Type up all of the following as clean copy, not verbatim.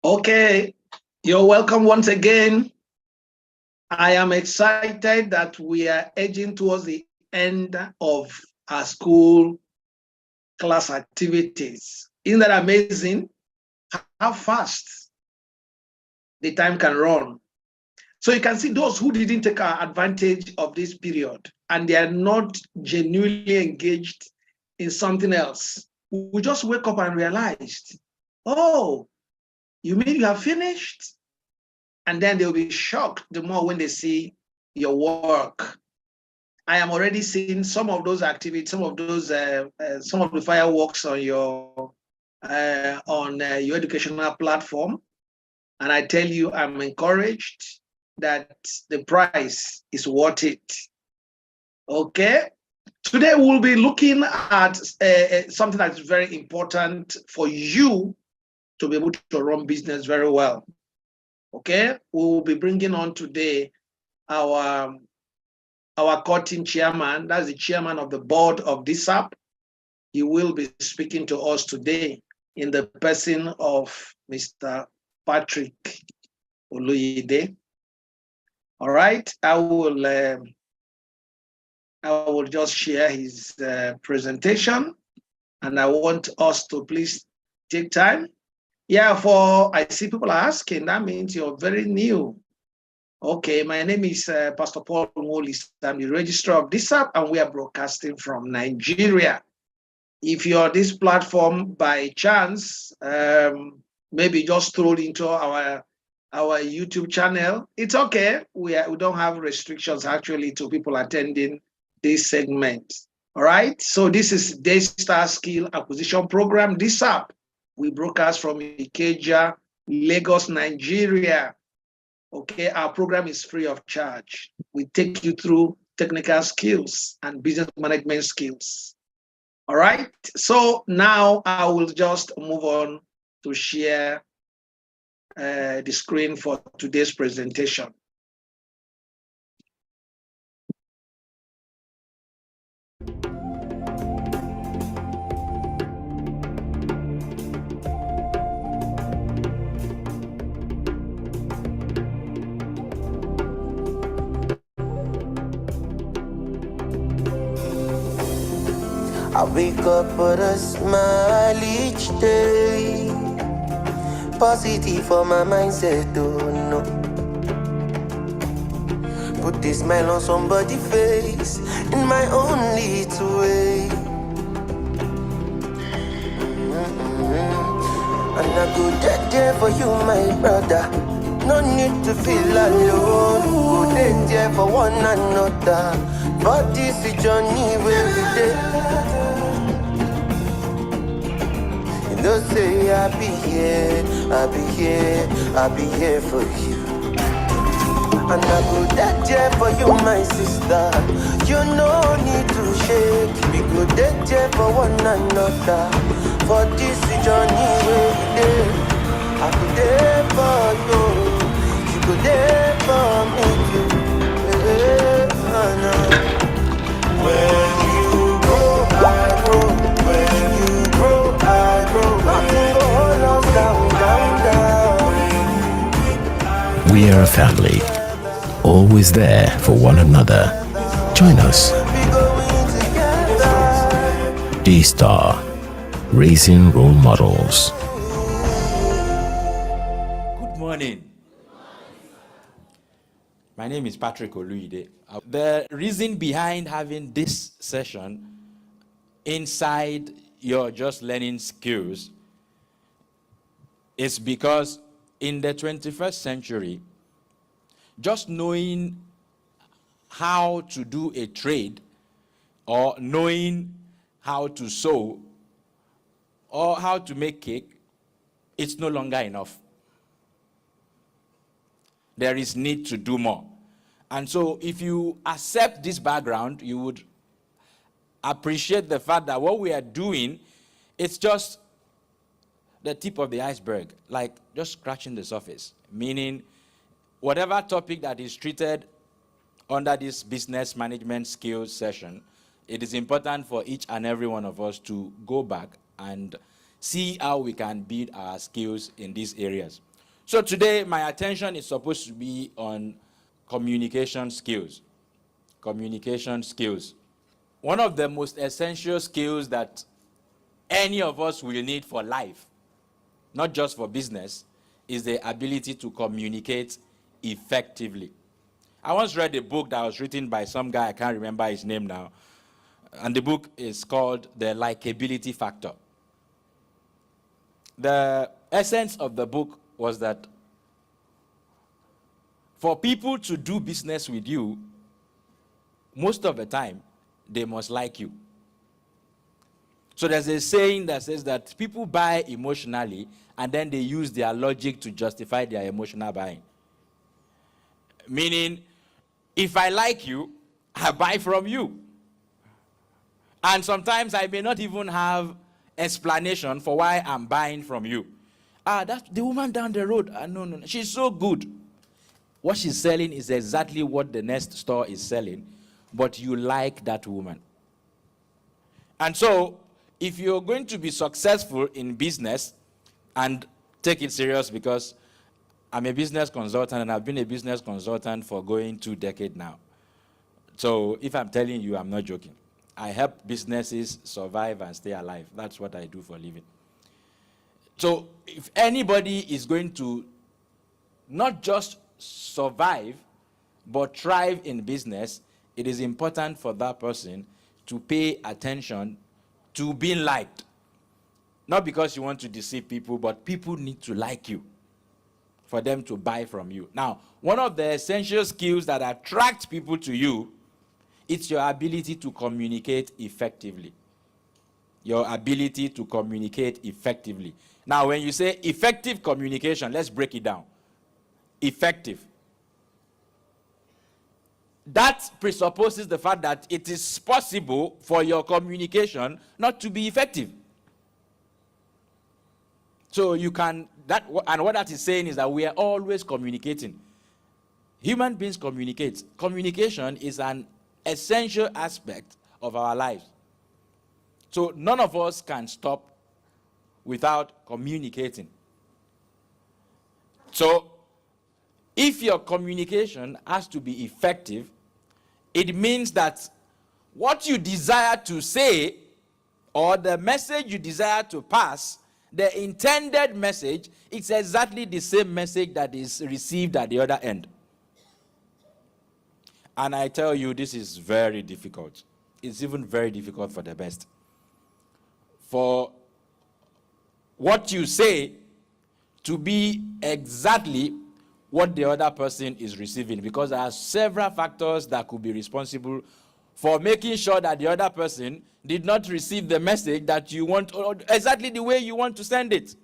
Okay, you're welcome once again. I am excited that we are edging towards the end of our school class activities. Isn't that amazing? How fast the time can run. So you can see those who didn't take advantage of this period and they are not genuinely engaged in something else, we just wake up and realized, oh, you mean you have finished? And then they'll be shocked the more when they see your work. I am already seeing some of those activities, some of the fireworks on your educational platform. And I tell you, I'm encouraged that the price is worth it. Okay. Today we'll be looking at something that's very important for you to be able to run business very well. Okay. We will be bringing on today our core team chairman. That's the chairman of the board of Dsap. He will be speaking to us today in the person of Mr. Patrick Oluyide. All right, I will just share his presentation, and I want us to please take time. Yeah, I see people are asking, that means you're very new. Okay, my name is Pastor Paul Molis. I'm the registrar of Dsap, and we are broadcasting from Nigeria. If you're on this platform by chance, maybe just stroll into our YouTube channel, it's okay. We don't have restrictions actually to people attending this segment. All right. So this is Daystar Skill Acquisition Program, Dsap. We broadcast from Ikeja, Lagos, Nigeria. Okay, our program is free of charge. We take you through technical skills and business management skills. All right. So now I will just move on to share the screen for today's presentation. I wake up with a smile each day. Positive for my mindset, oh no. Put this smile on somebody's face in my own little way. And I go there for you, my brother. No need to feel alone. Go there for one another. For this journey where we did. You know say I'll be here for you. And I go there for you, my sister. You no need to shake. We go there for one another. For this journey where we did. I go there for you. You go there for me too. When you grow, I grow. When you grow, I grow. Nothing go hold us down. We are a family, always there for one another. Join us. D-Star, raising role models. Good morning. My name is Patrick Oluyide. The reason behind having this session inside your just learning skills is because in the 21st century, just knowing how to do a trade or knowing how to sew or how to make cake, it's no longer enough. There is need to do more. And so if you accept this background, you would appreciate the fact that what we are doing, it's just the tip of the iceberg, like just scratching the surface, meaning whatever topic that is treated under this business management skills session, it is important for each and every one of us to go back and see how we can build our skills in these areas. So today, my attention is supposed to be on communication skills. Communication skills. One of the most essential skills that any of us will need for life, not just for business, is the ability to communicate effectively. I once read a book that was written by some guy, I can't remember his name now. And the book is called The Likability Factor. The essence of the book was that for people to do business with you, most of the time, they must like you. So there's a saying that says that people buy emotionally and then they use their logic to justify their emotional buying. Meaning, if I like you, I buy from you. And sometimes I may not even have explanation for why I'm buying from you. That's the woman down the road. No, she's so good. What she's selling is exactly what the next store is selling, but you like that woman. And so, if you're going to be successful in business, and take it serious because I'm a business consultant and I've been a business consultant for going 2 decades now. So if I'm telling you, I'm not joking. I help businesses survive and stay alive. That's what I do for a living. So if anybody is going to not just survive, but thrive in business, it is important for that person to pay attention to being liked. Not because you want to deceive people, but people need to like you for them to buy from you. Now, one of the essential skills that attract people to you, it's your ability to communicate effectively. Your ability to communicate effectively. Now, when you say effective communication, let's break it down. Effective. That presupposes the fact that it is possible for your communication not to be effective. So you can, and what that is saying is that we are always communicating. Human beings communicate. Communication is an essential aspect of our lives. So none of us can stop without communicating. So if your communication has to be effective, it means that what you desire to say or the message you desire to pass, the intended message, it's exactly the same message that is received at the other end. And I tell you, this is very difficult. It's even very difficult for the best. For what you say to be exactly what the other person is receiving, because there are several factors that could be responsible for making sure that the other person did not receive the message that you want, or exactly the way you want to send it.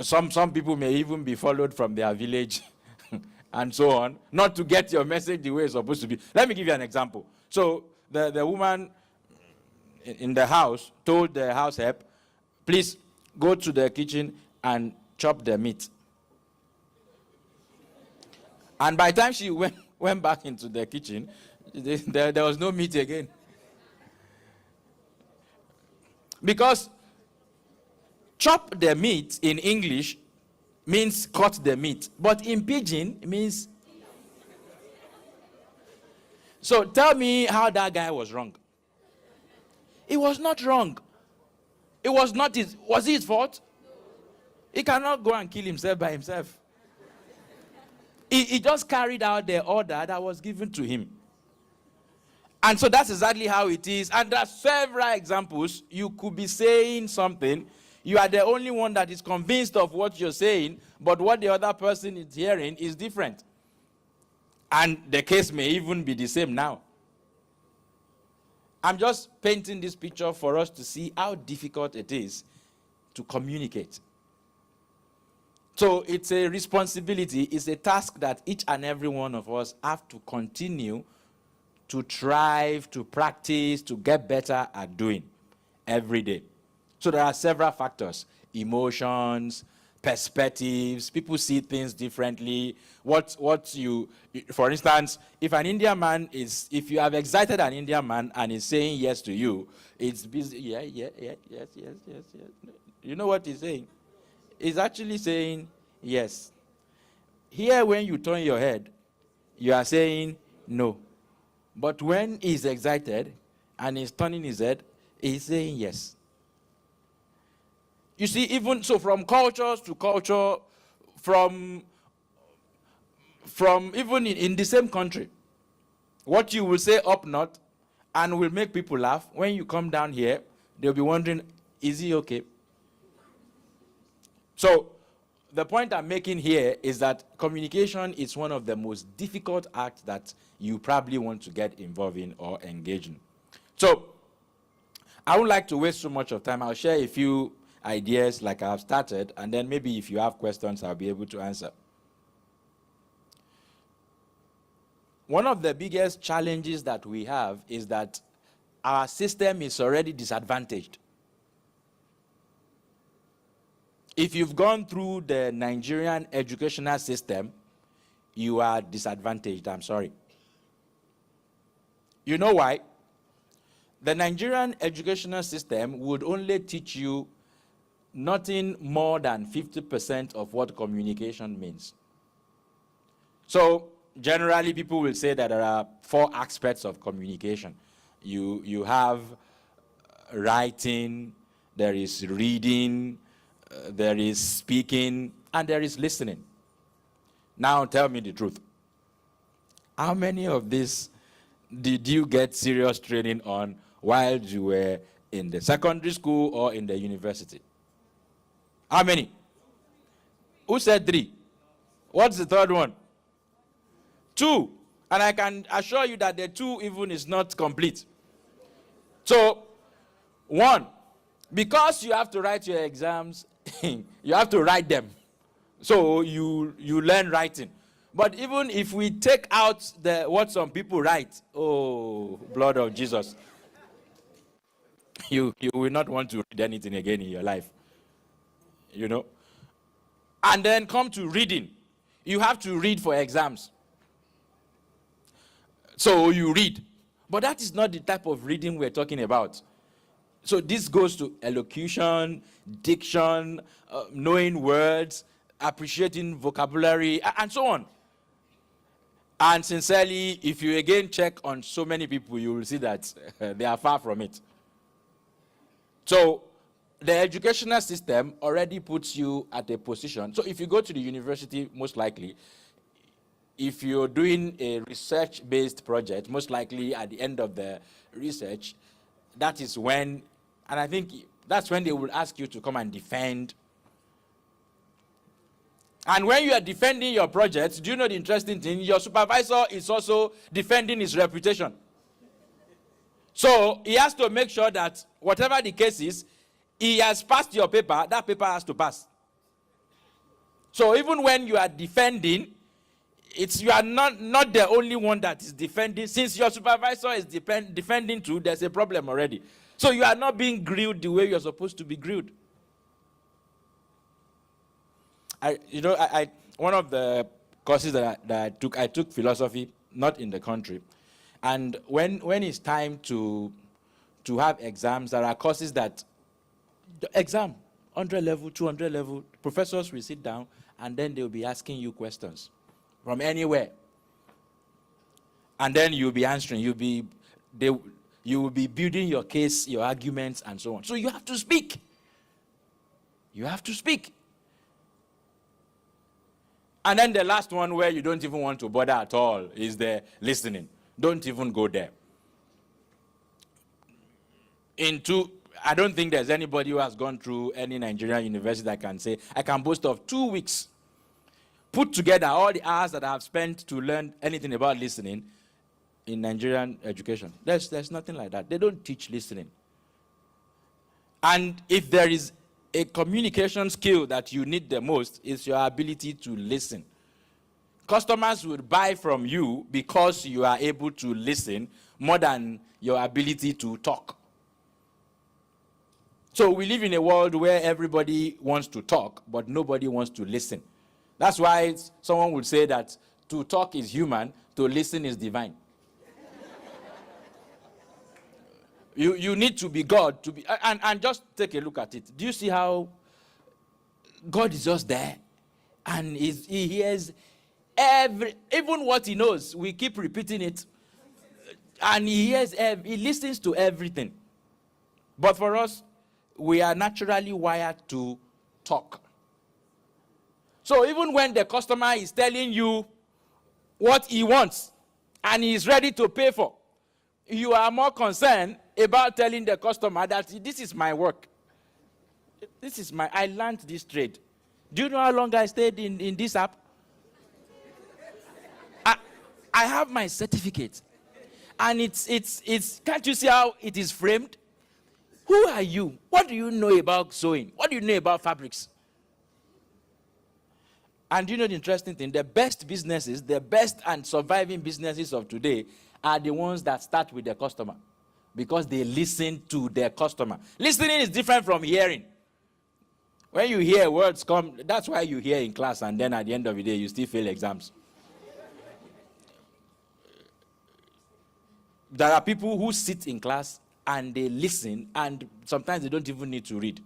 Some people may even be followed from their village and so on, not to get your message the way it's supposed to be. Let me give you an example. So the woman in the house told the house help, please go to the kitchen and chop the meat. And by the time she went back into the kitchen, there was no meat again. Because chop the meat in English means cut the meat. But in Pidgin, it means... So tell me how that guy was wrong. He was not wrong. It was not his... Was it his fault? He cannot go and kill himself by himself. He just carried out the order that was given to him. And so that's exactly how it is. And there are several examples. You could be saying something. You are the only one that is convinced of what you're saying, but what the other person is hearing is different. And the case may even be the same now. I'm just painting this picture for us to see how difficult it is to communicate. So it's a responsibility, it's a task that each and every one of us have to continue to thrive, to practice, to get better at doing every day. So there are several factors: emotions, perspectives. People see things differently. For instance, if you have excited an Indian man and he's saying yes to you, it's busy. Yes. You know what he's saying? He's actually saying yes. Here, when you turn your head, you are saying no. But when he's excited and he's turning his head, he's saying yes. You see, even so, from cultures to culture, from from even in the same country. What you will say up north and will make people laugh, when you come down here, they'll be wondering, is he okay? So the point I'm making here is that communication is one of the most difficult acts that you probably want to get involved in or engage in. So I would like to waste so much of time. I'll share a few ideas like I've started, and then maybe if you have questions, I'll be able to answer. One of the biggest challenges that we have is that our system is already disadvantaged. If you've gone through the Nigerian educational system, you are disadvantaged. I'm sorry. You know why? The Nigerian educational system would only teach you nothing more than 50% of what communication means. So generally, people will say that there are 4 aspects of communication. You have writing, there is reading, there is speaking, and there is listening. Now tell me the truth. How many of these did you get serious training on while you were in the secondary school or in the university? How many? Who said 3? What's the third one? 2. And I can assure you that the 2 even is not complete. So, 1, because you have to write your exams, you have to write them. So you learn writing. But even if we take out what some people write, oh, blood of Jesus, you will not want to read anything again in your life. You know? And then come to reading. You have to read for exams. So you read. But that is not the type of reading we're talking about. So this goes to elocution, diction, knowing words, appreciating vocabulary, and so on. And sincerely, if you again check on so many people, you will see that they are far from it. So the educational system already puts you at a position. So if you go to the university, most likely, if you're doing a research-based project, most likely at the end of the research, that is when, and I think that's when they will ask you to come and defend. And when you are defending your project, do you know the interesting thing? Your supervisor is also defending his reputation. So he has to make sure that whatever the case is, he has passed your paper, that paper has to pass. So even when you are defending, you are not the only one that is defending. Since your supervisor is defending too, there's a problem already. So you are not being grilled the way you're supposed to be grilled. One of the courses that I took philosophy, not in the country. And when it's time to have exams, there are courses that, the exam, 100 level, 200 level, professors will sit down and then they'll be asking you questions from anywhere. And then you'll be answering, you will be building your case, your arguments, and so on. So you have to speak. You have to speak. And then the last one where you don't even want to bother at all is the listening. Don't even go there. I don't think there's anybody who has gone through any Nigerian university that can say, I can boast of 2 weeks, put together all the hours that I have spent to learn anything about listening in Nigerian education. There's nothing like that. They don't teach listening. And if there is a communication skill that you need the most, is your ability to listen. Customers will buy from you because you are able to listen more than your ability to talk. So we live in a world where everybody wants to talk, but nobody wants to listen. That's why someone would say that to talk is human, to listen is divine. You need to be God to be, and just take a look at it. Do you see how God is just there, and he hears even what he knows. We keep repeating it, and he listens to everything. But for us, we are naturally wired to talk. So even when the customer is telling you what he wants and he is ready to pay for. You are more concerned about telling the customer that this is my work. I learned this trade. Do you know how long I stayed in Dsap? I have my certificate. And it's, can't you see how it is framed? Who are you? What do you know about sewing? What do you know about fabrics? And you know the interesting thing? The best businesses, the best and surviving businesses of today are the ones that start with the customer because they listen to their customer. Listening is different from hearing. When you hear words come, that's why you hear in class and then at the end of the day you still fail exams. There are people who sit in class and they listen and sometimes they don't even need to read.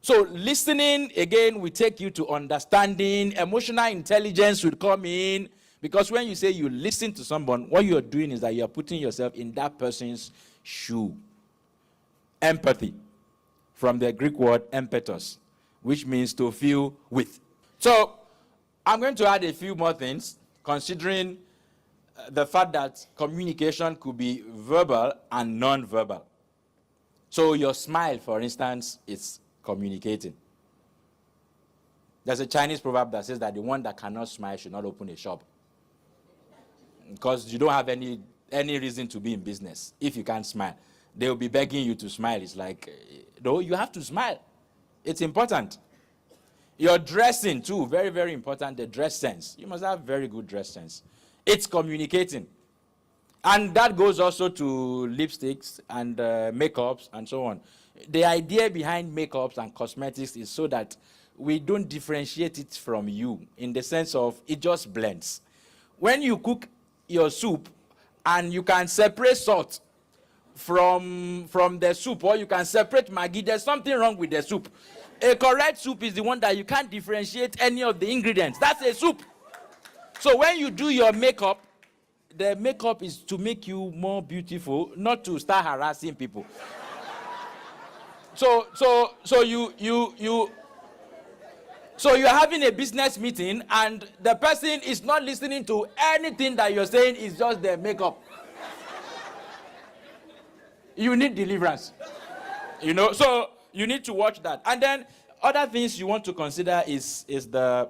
So listening, again, will take you to understanding. Emotional intelligence will come in. Because when you say you listen to someone, what you're doing is that you're putting yourself in that person's shoe. Empathy, from the Greek word empathos, which means to feel with. So I'm going to add a few more things, considering the fact that communication could be verbal and non-verbal. So your smile, for instance, is communicating. There's a Chinese proverb that says that the one that cannot smile should not open a shop. Because you don't have any reason to be in business if you can't smile. They will be begging you to smile. It's like, no, you have to smile. It's important. Your dressing too, very, very important, the dress sense. You must have very good dress sense. It's communicating. And that goes also to lipsticks and makeups and so on. The idea behind makeups and cosmetics is so that we don't differentiate it from you in the sense of it just blends. When you cook your soup and you can separate salt from the soup, or you can separate Maggi, there's something wrong with the soup. A correct soup is the one that you can't differentiate any of the ingredients. That's a soup. So when you do your makeup, the makeup is to make you more beautiful, not to start harassing people. So you're having a business meeting and the person is not listening to anything that you're saying, is just the makeup. You need deliverance. So you need to watch that. And then other things you want to consider is the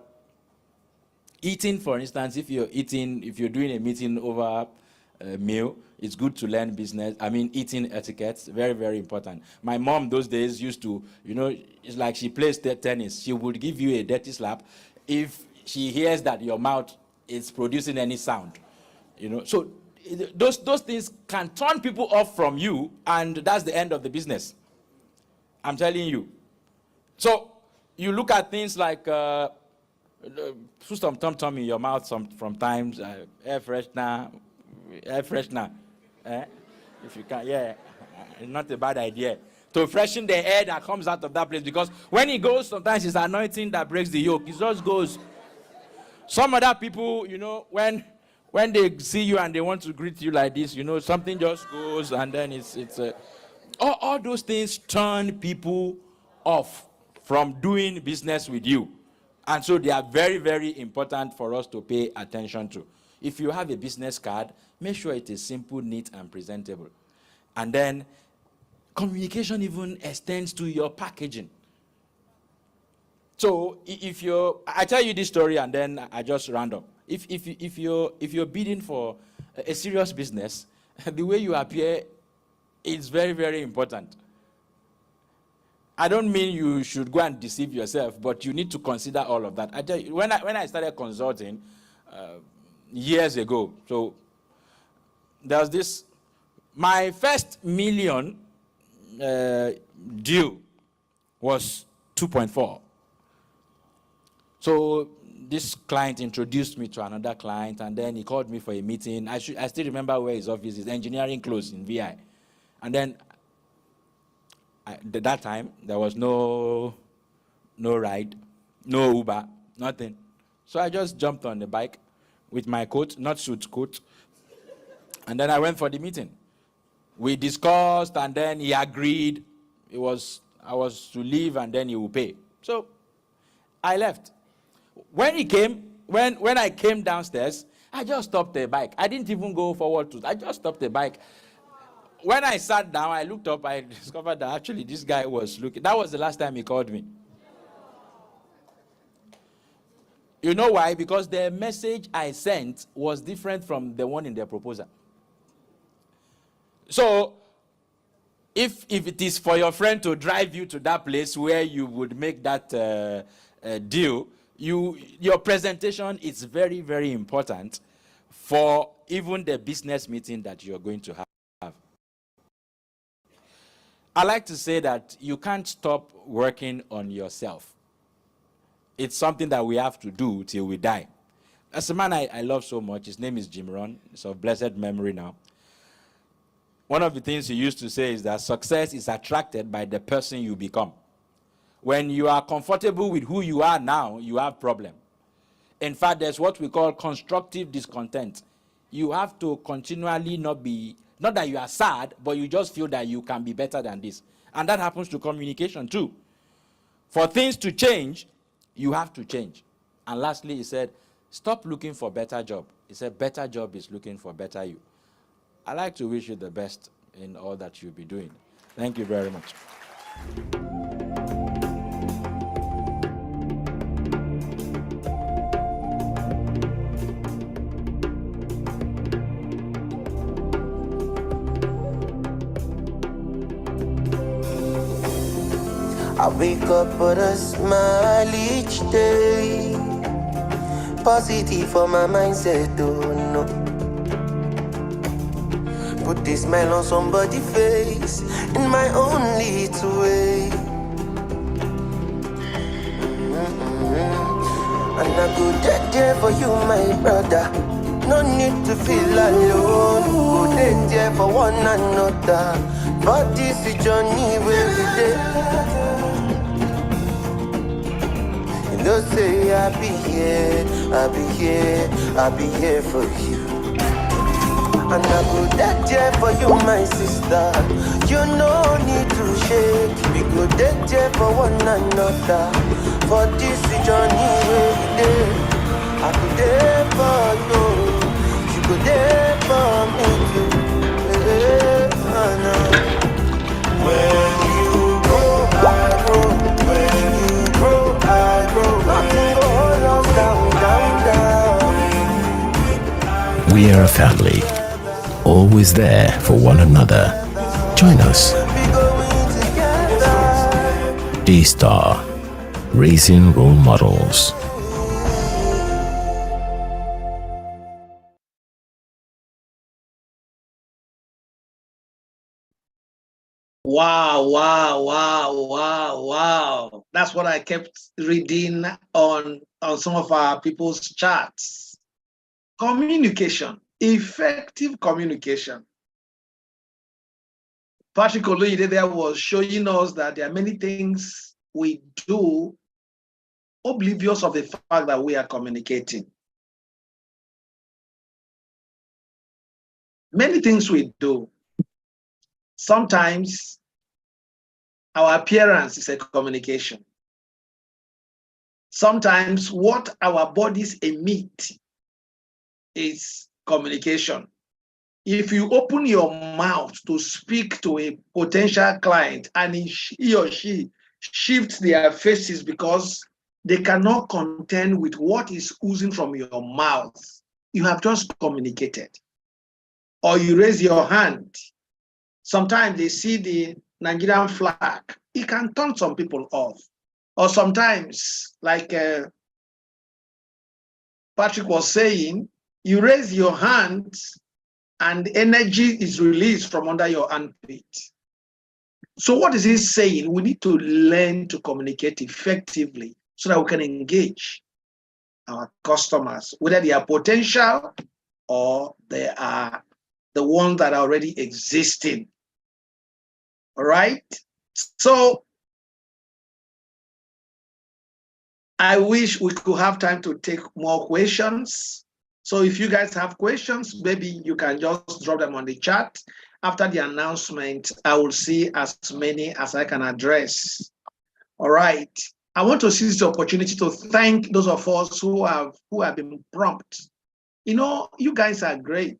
eating, for instance. If you're doing a meeting over a meal, it's good to learn eating etiquette. Very, very important. My mom those days used to, it's like she plays tennis. She would give you a dirty slap if she hears that your mouth is producing any sound. So those things can turn people off from you, and that's the end of the business. I'm telling you. So you look at things like put some tom-tom in your mouth from times, air freshener. If you can, it's not a bad idea. To freshen the air that comes out of that place, because when it goes, sometimes it's anointing that breaks the yoke. It just goes. Some other people, when they see you and they want to greet you like this, something just goes, and then it's all those things turn people off from doing business with you. And so they are very, very important for us to pay attention to. If you have a business card, make sure it is simple, neat, and presentable. And then communication even extends to your packaging. So I tell you this story and then I just round up. If you're bidding for a serious business, the way you appear is very, very important. I don't mean you should go and deceive yourself, but you need to consider all of that. I tell you, when I started consulting years ago, so there was this, my first million deal was 2.4. So this client introduced me to another client, and then he called me for a meeting. I still remember where his office is, engineering close in VI. And then at that time, there was no ride, no Uber, nothing. So I just jumped on the bike with my coat, not suit coat, and then I went for the meeting. We discussed, and then he agreed. I was to leave, and then he will pay. So I left. When he came, when I came downstairs, I just stopped the bike. I didn't even go forward I just stopped the bike. When I sat down, I looked up, I discovered that actually this guy was looking. That was the last time he called me. You know why? Because the message I sent was different from the one in the proposal. So, if it is for your friend to drive you to that place where you would make that deal, your presentation is very, very important for even the business meeting that you're going to have. I like to say that you can't stop working on yourself. It's something that we have to do till we die. There's a man I love so much. His name is Jim Rohn. He's of blessed memory now. One of the things he used to say is that success is attracted by the person you become. When you are comfortable with who you are now, you have problem. In fact, there's what we call constructive discontent. You have to continually not that you are sad, but you just feel that you can be better than this. And that happens to communication too. For things to change, you have to change. And lastly, he said, stop looking for better job. He said, better job is looking for better you. I like to wish you the best in all that you'll be doing. Thank you very much. I wake up with a smile each day. Positive for my mindset, oh no. Put this smile on somebody's face in my own little way. And I go dead there for you, my brother. No need to feel alone. Go dead there for one another. But this is journey where we did. You know, say I'll be here, I'll be here, I'll be here for you. And I go dead there for you, my sister. You no need to shake. We go dead there for one another. For this journey where we did. I go there for you. You go there for me too. When you grow, I grow. When you grow, I grow. Nothing go hold us down, down, down. We are a family, always there for one another. Join us. Dsap, raising role models. Wow, wow, wow, wow, wow. That's what I kept reading on some of our people's charts. Communication, effective communication. Patrick Oloyede there was showing us that there are many things we do oblivious of the fact that we are communicating. Many things we do. Sometimes our appearance is a communication. Sometimes what our bodies emit is communication. If you open your mouth to speak to a potential client and he or she shifts their faces because they cannot contend with what is oozing from your mouth, you have just communicated. Or you raise your hand. Sometimes they see the Nigerian flag. It can turn some people off. Or sometimes, like Patrick was saying, you raise your hand and energy is released from under your armpit. So what is he saying? We need to learn to communicate effectively so that we can engage our customers, whether they are potential or they are the ones that are already existing. All right. So I wish we could have time to take more questions. So if you guys have questions, maybe you can just drop them on the chat. After the announcement, I will see as many as I can address. All right. I want to seize the opportunity to thank those of us who have been prompt. You know, you guys are great.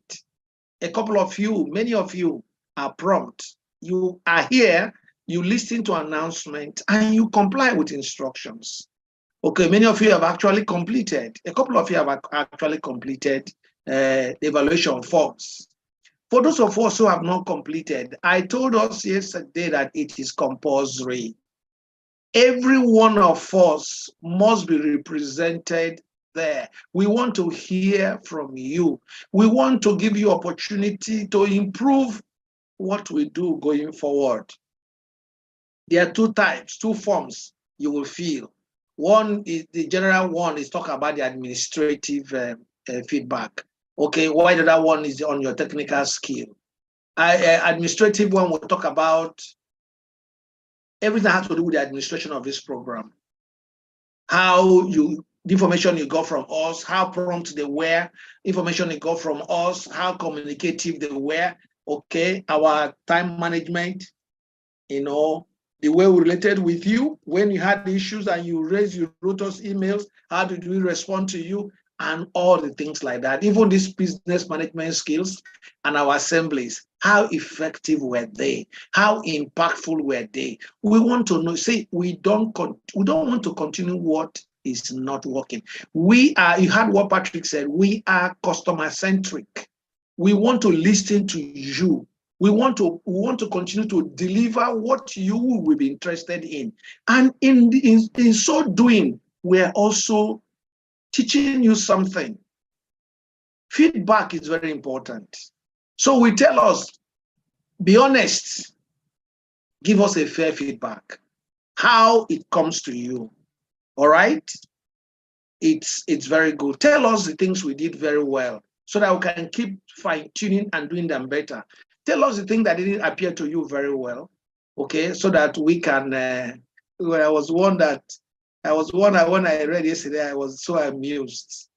A couple of you, many of you are prompt. You are here, you listen to announcement, and you comply with instructions. Okay, many of you have actually completed. A couple of you have actually completed the evaluation forms. For those of us who have not completed, I told us yesterday that it is compulsory. Every one of us must be represented there. We want to hear from you. We want to give you opportunity to improve what we do going forward. There are two types, two forms you will fill. One is the general one is talk about the administrative feedback. Okay, while the other one is on your technical skill. Administrative one will talk about everything that has to do with the administration of this program. How the information you got from us, how prompt they were, information you got from us, how communicative they were, okay, our time management, you know, the way we related with you, when you had issues and you wrote us emails, how did we respond to you, and all the things like that. Even these business management skills and our assemblies, how effective were they? How impactful were they? We want to know, see, we don't want to continue what is not working. You heard what Patrick said, we are customer centric. We want to listen to you. We want to continue to deliver what you will be interested in. And in so doing, we're also teaching you something. Feedback is very important. So we tell us, be honest, give us a fair feedback, how it comes to you, all right? It's very good. Tell us the things we did very well so that we can keep fine-tuning and doing them better. Tell us the thing that didn't appear to you very well, okay, so that we can, when I read yesterday, I was so amused.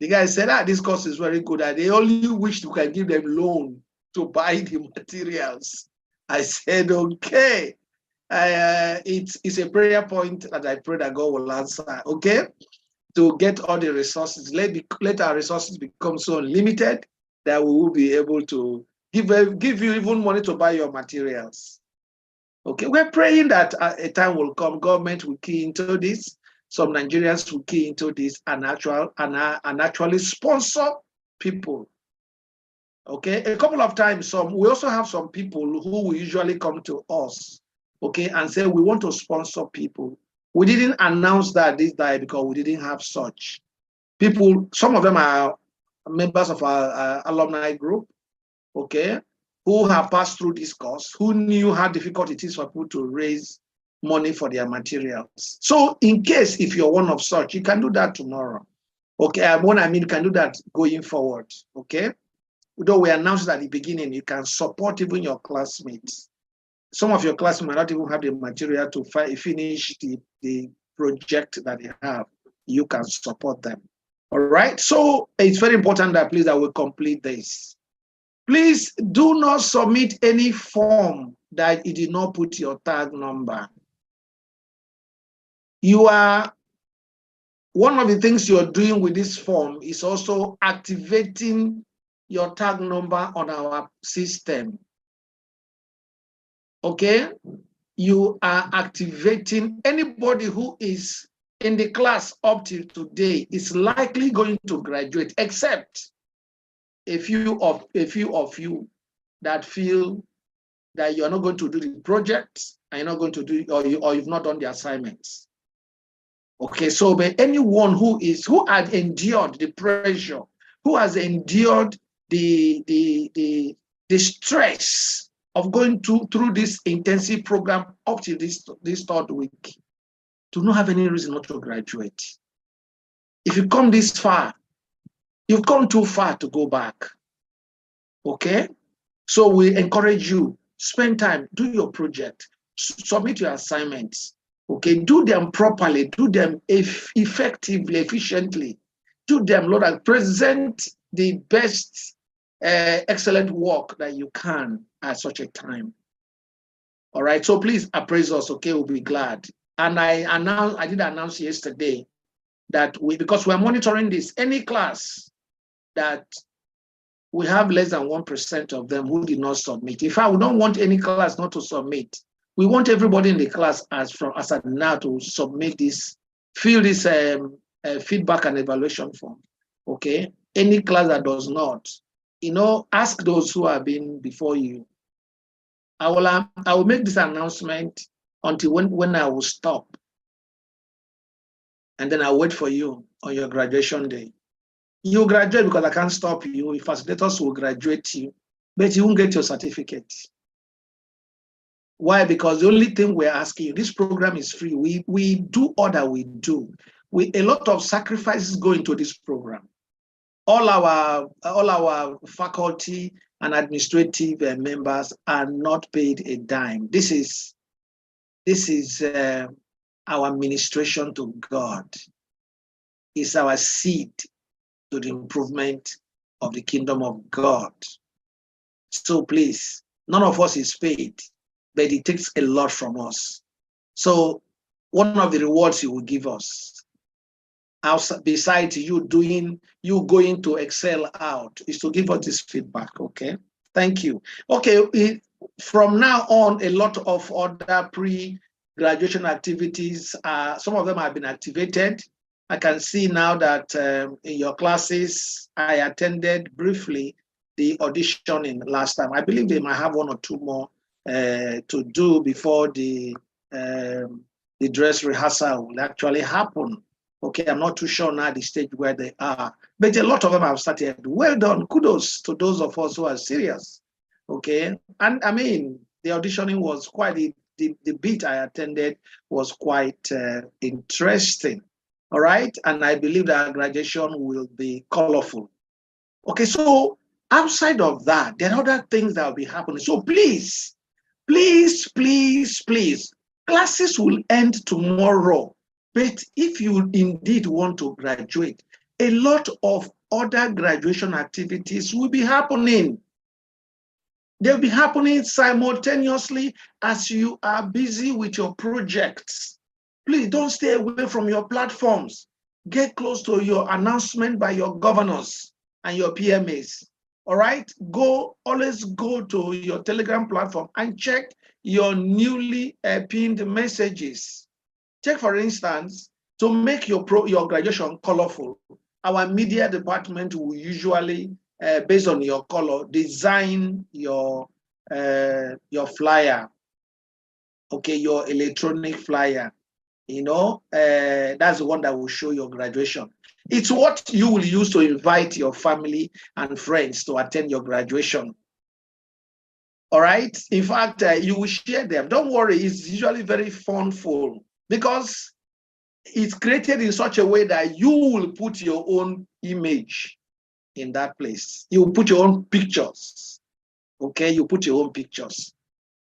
The guy said, this course is very good. And they only wish we can give them loan to buy the materials. I said, okay. It's a prayer point that I pray that God will answer, okay? To get all the resources. Let our resources become so unlimited that we will be able to give you even money to buy your materials. Okay, we're praying that a time will come, government will key into this, some Nigerians will key into this and actually sponsor people. Okay, a couple of times, we also have some people who will usually come to us, okay, and say, we want to sponsor people. We didn't announce that this day because we didn't have such people. Some of them are members of our alumni group, okay, who have passed through this course, who knew how difficult it is for people to raise money for their materials. So in case, if you're one of such, you can do that tomorrow. Okay, what I mean, you can do that going forward, okay? Though we announced at the beginning, you can support even your classmates. Some of your classmates might not even have the material to finish the project that they have. You can support them, all right? So it's very important that please that we complete this. Please do not submit any form that you did not put your tag number. One of the things you're doing with this form is also activating your tag number on our system. Okay? You are activating anybody who is in the class up till today is likely going to graduate, except a few of you that feel that you're not going to do the project and you're not going to do, or you've not done the assignments. Okay, so but anyone who had endured the pressure, who has endured the stress of going through this intensive program up to this third week, do not have any reason not to graduate. If you come this far, you've come too far to go back. Okay? So we encourage you, spend time, do your project, submit your assignments. Okay, do them properly, do them effectively, efficiently. Do them, Lord, and present the best, excellent work that you can at such a time. All right, so please appraise us, okay? We'll be glad. And I did announce yesterday that because we're monitoring this, any class that we have less than 1% of them who did not submit. In fact, we don't want any class not to submit. We want everybody in the class as of now to submit this, fill this feedback and evaluation form. Okay, any class that does not, ask those who have been before you. I will make this announcement until when I will stop, and then I'll wait for you on your graduation day. You graduate because I can't stop you. Facilitators will graduate you, but you won't get your certificate. Why? Because the only thing we're asking you, this program is free. We do all that we do. A lot of sacrifices go into this program. All our faculty and administrative members are not paid a dime. This is our ministration to God. It's our seed to the improvement of the kingdom of God. So please, none of us is paid, but it takes a lot from us. So one of the rewards you will give us, besides you going to excel out, is to give us this feedback. Okay, thank you. Okay, from now on, a lot of other pre-graduation activities, some of them have been activated. I can see now that in your classes, I attended briefly the auditioning last time. I believe they might have one or two more to do before the dress rehearsal will actually happen. Okay, I'm not too sure now the stage where they are, but a lot of them have started. Well done, kudos to those of us who are serious. Okay, and I mean, the auditioning was quite, the bit I attended was quite interesting. All right, and I believe that graduation will be colorful. Okay, so outside of that, there are other things that will be happening. So please, please, please, please, classes will end tomorrow. But if you indeed want to graduate, a lot of other graduation activities will be happening. They'll be happening simultaneously as you are busy with your projects. Please don't stay away from your platforms. Get close to your announcement by your governors and your PMAs. All right? Always go to your Telegram platform and check your newly pinned messages. Check, for instance, to make your graduation colorful. Our media department will usually, based on your color, design your flyer. Okay, your electronic flyer. That's the one that will show your graduation. It's what you will use to invite your family and friends to attend your graduation. All right. In fact, you will share them. Don't worry. It's usually very funful because it's created in such a way that you will put your own image in that place. You will put your own pictures. Okay. You put your own pictures.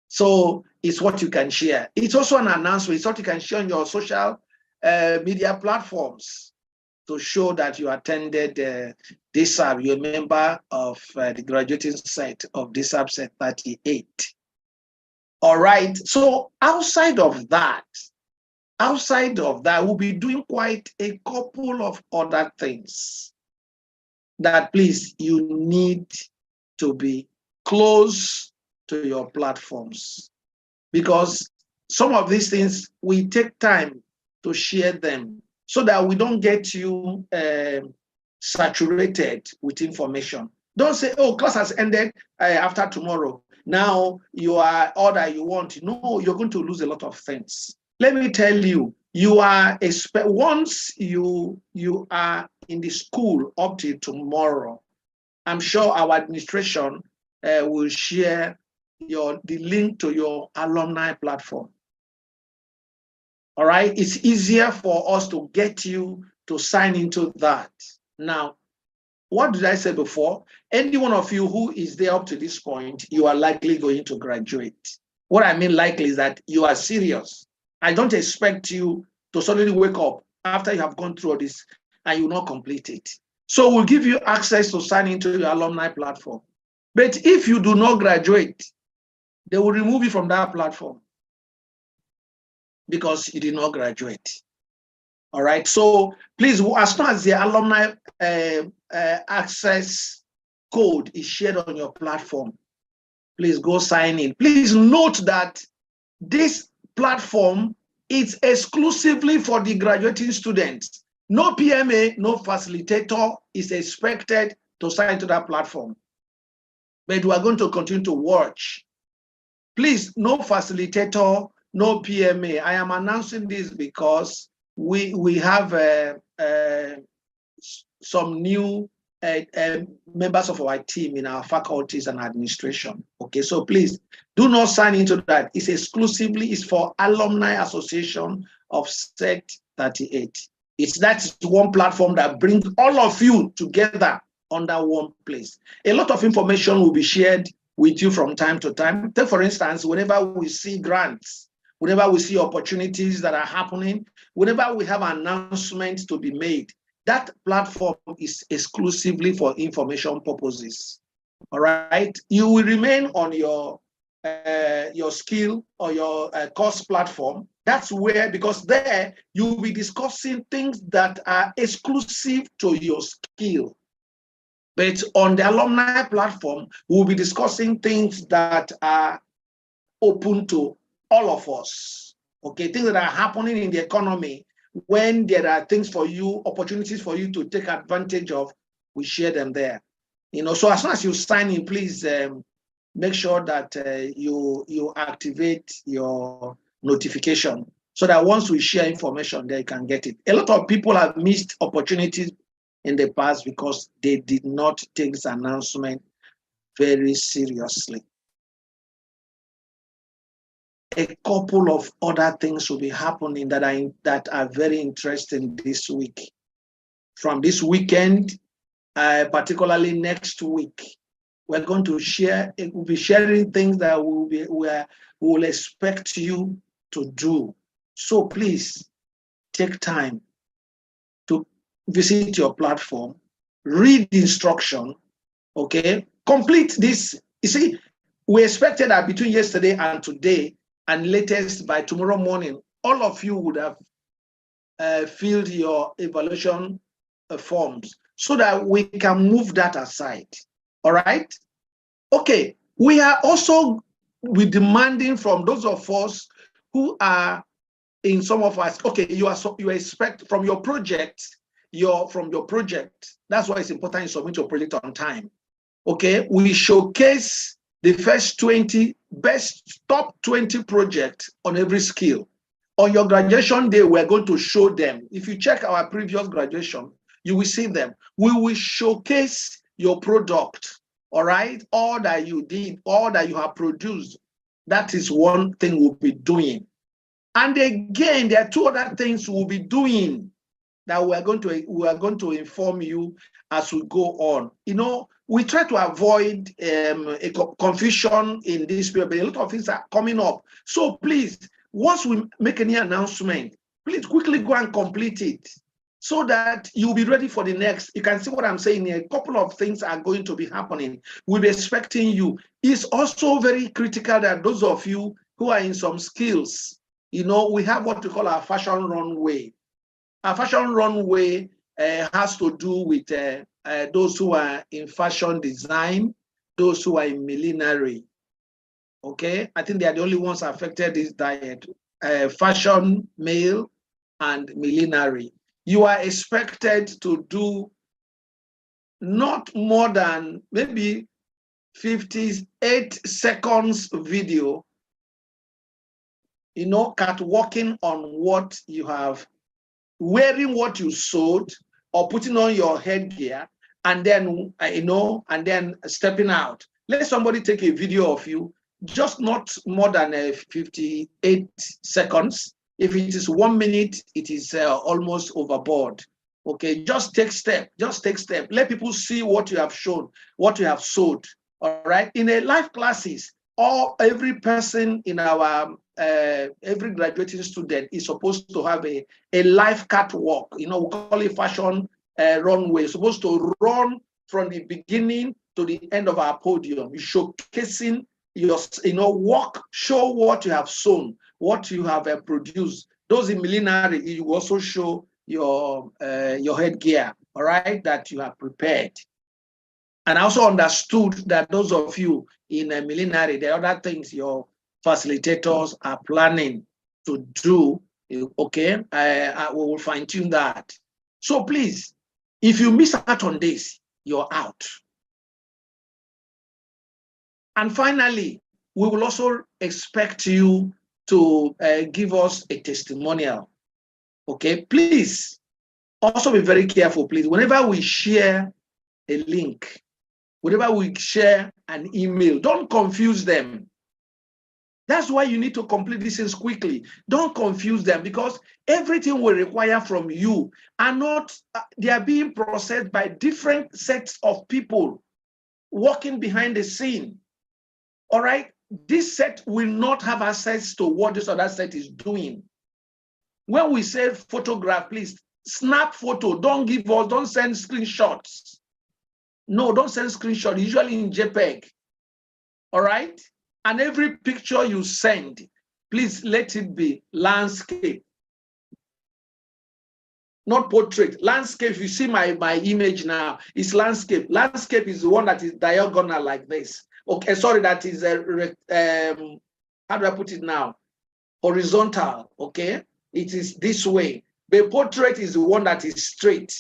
So it's what you can share. It's also an announcement. It's what you can share on your social media platforms to show that you attended Dsap. You're a member of the graduating set of Dsap set 38. All right. So outside of that, we'll be doing quite a couple of other things that, please, you need to be close to your platforms, because some of these things we take time to share them so that we don't get you saturated with information. Don't say, oh, class has ended after tomorrow. Now you are all that you want. No, you're going to lose a lot of things. Let me tell you, once you are in the school up till tomorrow, I'm sure our administration will share the link to your alumni platform. All right, it's easier for us to get you to sign into that. Now, what did I say before? Any one of you who is there up to this point, you are likely going to graduate. What I mean likely is that you are serious. I don't expect you to suddenly wake up after you have gone through all this and you will not complete it. So we'll give you access to sign into your alumni platform. But if you do not graduate, they will remove you from that platform. because you did not graduate. All right. So please, as soon as the alumni access code is shared on your platform, please go sign in. Please note that this platform is exclusively for the graduating students. No PMA, no facilitator is expected to sign to that platform. But we are going to continue to watch. Please, no facilitator, no PMA. I am announcing this because we have some new members of our team in our faculties and administration. Okay, so please do not sign into that. It's exclusively for Alumni Association of Sect 38. That's one platform that brings all of you together under one place. A lot of information will be shared with you from time to time. Take, for instance, whenever we see grants, whenever we see opportunities that are happening, whenever we have announcements to be made, that platform is exclusively for information purposes. All right, you will remain on your skill or your course platform. That's where, because there you will be discussing things that are exclusive to your skill. But on the alumni platform, we'll be discussing things that are open to all of us. Okay, things that are happening in the economy. When there are things for you, opportunities for you to take advantage of, we share them there. So as soon as you sign in, please make sure that you activate your notification so that once we share information, they can get it. A lot of people have missed opportunities in the past because they did not take this announcement very seriously. A couple of other things will be happening that are very interesting this week. From this weekend, particularly next week, we're going to share. We'll be sharing things that we will expect you to do. So please take time to visit your platform, read the instruction. Okay, complete this. You see, we expected that between yesterday and today, and latest by tomorrow morning, all of you would have filled your evaluation forms so that we can move that aside. All right? Okay, we are also demanding from those of us who are in some of us, okay, you expect from your project, that's why it's important you submit your project on time. Okay, we showcase the first 20 best top 20 projects on every skill. On your graduation day, we're going to show them. If you check our previous graduation, you will see them. We will showcase your product, all right? All that you did, all that you have produced. That is one thing we'll be doing. And again, there are two other things we'll be doing that we are going to inform you as we go on. We try to avoid a confusion in this period, but a lot of things are coming up. So please, once we make any announcement, please quickly go and complete it so that you'll be ready for the next. You can see what I'm saying here. A couple of things are going to be happening. We'll be expecting you. It's also very critical that those of you who are in some skills, we have what we call our fashion runway. Our fashion runway has to do with those who are in fashion design, those who are in millinery. Okay, I think they are the only ones affected this diet. Fashion, male, and millinery. You are expected to do not more than maybe 58 seconds video, catwalking on what you have, wearing what you sewed, or putting on your headgear, and then and then stepping out. Let somebody take a video of you, just not more than 58 seconds. If it is 1 minute, it is almost overboard. Okay, just take step. Let people see what you have shown, what you have sewed. All right. In a live classes, every person in our every graduating student is supposed to have a live catwalk. We call it fashion runway. Supposed to run from the beginning to the end of our podium, showcasing your, walk, show what you have sewn, what you have produced. Those in millinery, you also show your headgear, all right, that you have prepared. And I also understood that those of you in millinery, there are other things your facilitators are planning to do. Okay, we will fine tune that. So please, if you miss out on this, you're out. And finally, we will also expect you to give us a testimonial. Okay, please also be very careful, please. Whenever we share a link, whenever we share an email, don't confuse them. That's why you need to complete these things quickly. Don't confuse them, because everything we require from you are not, they are being processed by different sets of people working behind the scene. All right? This set will not have access to what this other set is doing. When we say photograph, please snap photo. Don't send screenshots. No, don't send screenshots, usually in JPEG. All right? And every picture you send, please let it be landscape, not portrait. Landscape, you see my image now, it's landscape. Landscape is the one that is diagonal like this. Okay, sorry, that is how do I put it now? Horizontal, okay? It is this way. The portrait is the one that is straight.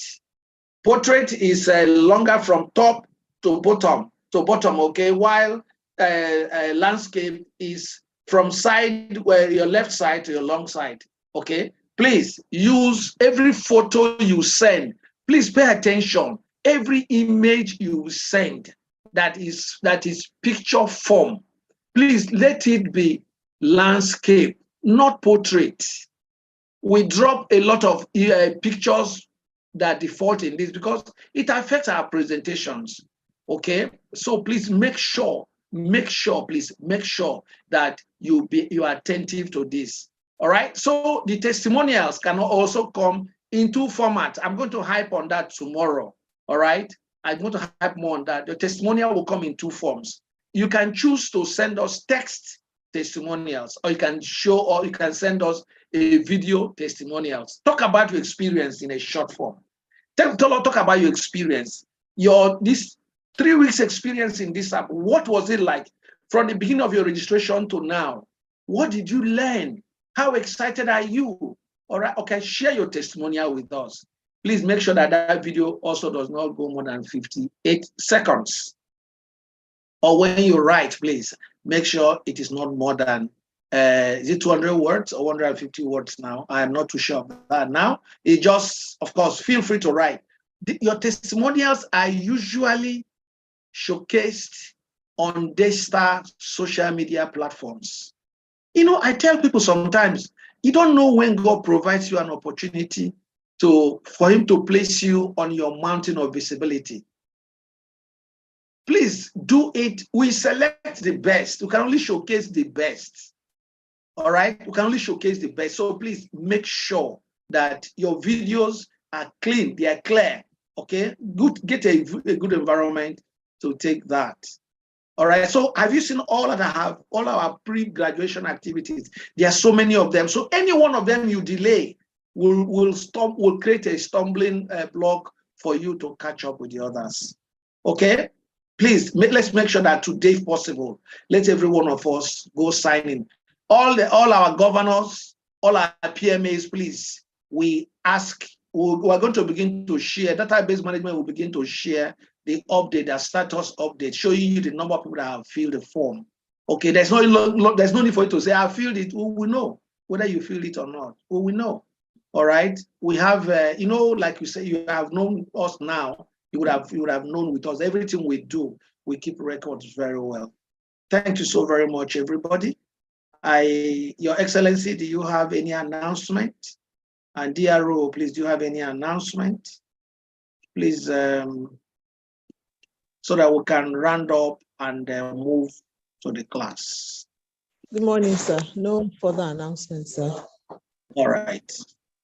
Portrait is longer from top to bottom, okay? While landscape is from side, where your left side to your long side, okay? Please use every photo you send. Please pay attention. Every image you send that is picture form, please let it be landscape, not portrait. We drop a lot of pictures that default in this because it affects our presentations. Okay, so please make sure that you are attentive to this. All right, so the testimonials can also come in two formats. I'm going to hype on that tomorrow. All right, I'm going to hype more on that. The testimonial will come in two forms. You can choose to send us text testimonials, or you can send us a video testimonials. Talk about your experience in a short form. Talk about your experience, this 3 weeks experience in Dsap. What was it like from the beginning of your registration to now? What did you learn? How excited are you? All right, okay, share your testimonial with us. Please make sure that that video also does not go more than 58 seconds. Or when you write, please make sure it is not more than, is it 200 words or 150 words now? I am not too sure of that now. It just, of course, feel free to write. Your testimonials are usually showcased on Dsap social media platforms. You know, I tell people sometimes, you don't know when God provides you an opportunity for him to place you on your mountain of visibility. Please do it. We select the best. We can only showcase the best. All right? We can only showcase the best. So please make sure that your videos are clean, they are clear. Okay? Get a good environment to take that. All right. So have you seen all our pre-graduation activities? There are so many of them. So any one of them you delay will create a stumbling block for you to catch up with the others. Okay. Please let's make sure that today, if possible, let every one of us go sign in. All our governors, all our PMAs, please. We are going to begin to share. Database management will begin to share the update, the status update, showing you the number of people that have filled the form. Okay, there's no need for you to say, I filled it. We will know whether you filled it or not. We will know. All right. We have, like you say, you have known us now. You would have known with us. Everything we do, we keep records very well. Thank you so very much, everybody. Your Excellency, do you have any announcement? And DRO, please, do you have any announcement? Please, so that we can round up and move to the class. Good morning, sir. No further announcements, sir. All right.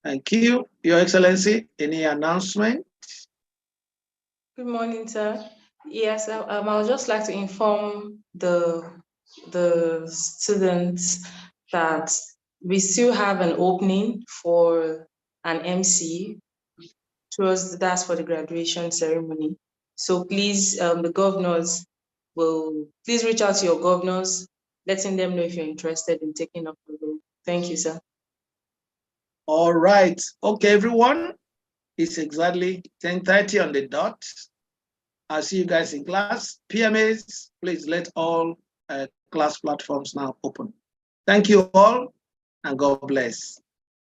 Thank you. Your Excellency, any announcement? Good morning, sir. Yes, I would just like to inform the students that we still have an opening for an MC that's for the graduation ceremony. So please, the governors will please reach out to your governors, letting them know if you're interested in taking up the role. Thank you, sir. All right. Okay, everyone. It's exactly 10:30 on the dot. I'll see you guys in class. PMAs, please let all class platforms now open. Thank you all, and God bless.